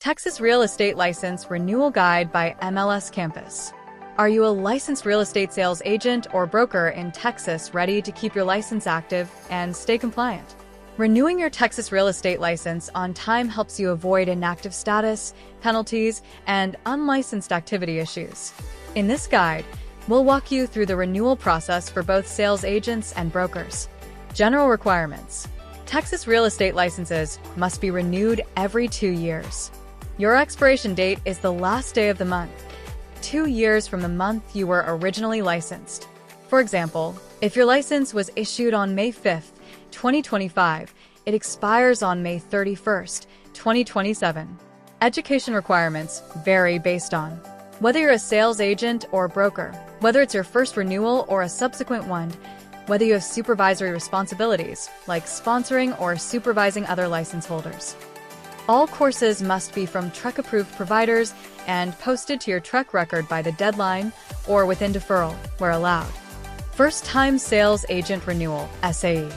Texas Real Estate License Renewal Guide by MLS Campus. Are you a licensed real estate sales agent or broker in Texas ready to keep your license active and stay compliant? Renewing your Texas real estate license on time helps you avoid inactive status, penalties, and unlicensed activity issues. In this guide, we'll walk you through the renewal process for both sales agents and brokers. General requirements. Texas real estate licenses must be renewed every 2 years. Your expiration date is the last day of the month, 2 years from the month you were originally licensed. For example, if your license was issued on May 5th, 2025, it expires on May 31st, 2027. Education requirements vary based on whether you're a sales agent or broker, whether it's your first renewal or a subsequent one, whether you have supervisory responsibilities, like sponsoring or supervising other license holders. All courses must be from TREC-approved providers and posted to your TREC record by the deadline or within deferral, where allowed. First-time sales agent renewal, SAE.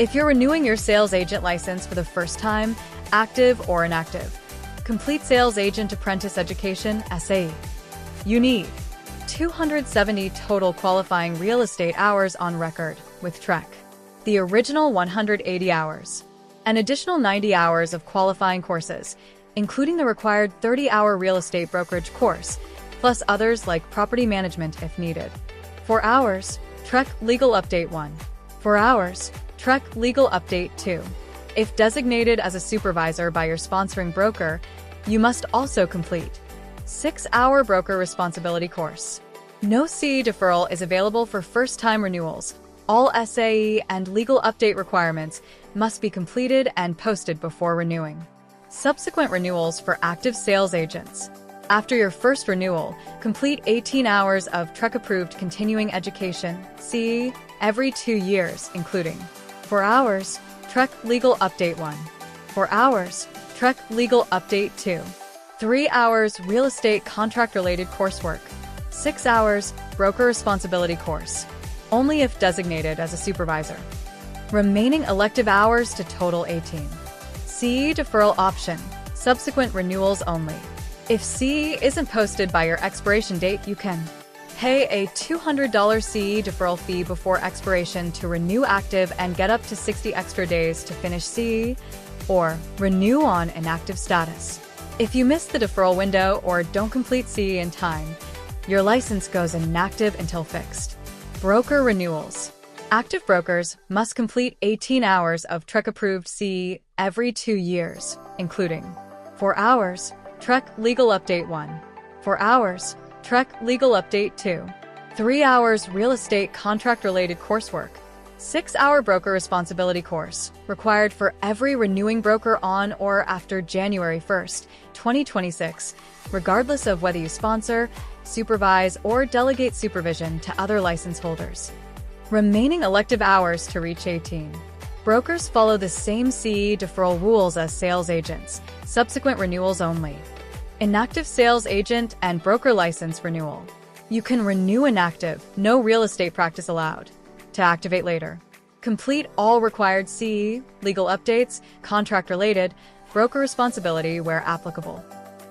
If you're renewing your sales agent license for the first time, active or inactive, complete sales agent apprentice education, SAE. You need 270 total qualifying real estate hours on record with TREC, the original 180 hours. An additional 90 hours of qualifying courses, including the required 30-hour real estate brokerage course, plus others like property management if needed. 4 hours, TREC Legal Update 1. 4 hours, TREC Legal Update 2. If designated as a supervisor by your sponsoring broker, you must also complete 6-hour broker responsibility course. No CE deferral is available for first-time renewals. All SAE and legal update requirements must be completed and posted before renewing. Subsequent renewals for active sales agents. After your first renewal, complete 18 hours of TREC-approved continuing education, CE, every 2 years, including 4 hours, TREC Legal Update 1, 4 hours, TREC Legal Update 2, 3 hours real estate contract-related coursework, 6 hours broker responsibility course, only if designated as a supervisor. Remaining elective hours to total 18. CE deferral option, subsequent renewals only. If CE isn't posted by your expiration date, you can pay a $200 CE deferral fee before expiration to renew active and get up to 60 extra days to finish CE, or renew on inactive status. If you miss the deferral window or don't complete CE in time, your license goes inactive until fixed. Broker renewals. Active brokers must complete 18 hours of TREC-approved CE every 2 years, including 4 hours, TREC Legal Update 1, 4 hours, TREC Legal Update 2, 3 hours real estate contract-related coursework, 6-hour broker responsibility course, required for every renewing broker on or after January 1st, 2026, regardless of whether you sponsor, supervise, or delegate supervision to other license holders. Remaining elective hours to reach 18. Brokers follow the same CE deferral rules as sales agents, subsequent renewals only. Inactive sales agent and broker license renewal. You can renew inactive, no real estate practice allowed. To activate later. Complete all required CE, legal updates, contract-related, broker responsibility where applicable.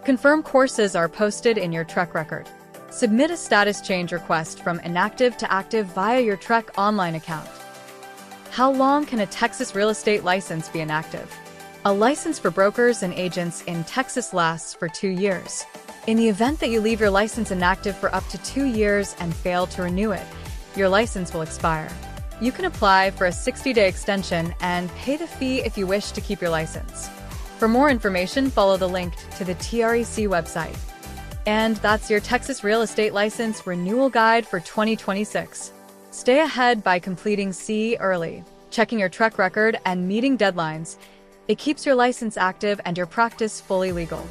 Confirm courses are posted in your TREC record. Submit a status change request from inactive to active via your TREC online account. How long can a Texas real estate license be inactive? A license for brokers and agents in Texas lasts for 2 years. In the event that you leave your license inactive for up to 2 years and fail to renew it, your license will expire. You can apply for a 60-day extension and pay the fee if you wish to keep your license. For more information, follow the link to the TREC website. And that's your Texas Real Estate License Renewal Guide for 2026. Stay ahead by completing CE early, checking your TREC record, and meeting deadlines. It keeps your license active and your practice fully legal.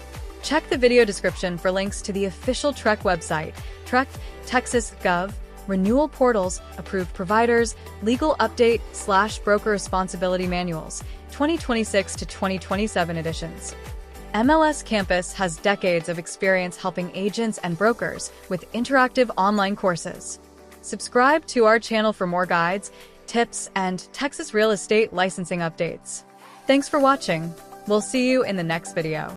Check the video description for links to the official TREC website, TREC, Texas Gov, renewal portals, approved providers, legal update / broker responsibility manuals, 2026 to 2027 editions. MLS Campus has decades of experience helping agents and brokers with interactive online courses. Subscribe to our channel for more guides, tips, and Texas real estate licensing updates. Thanks for watching. We'll see you in the next video.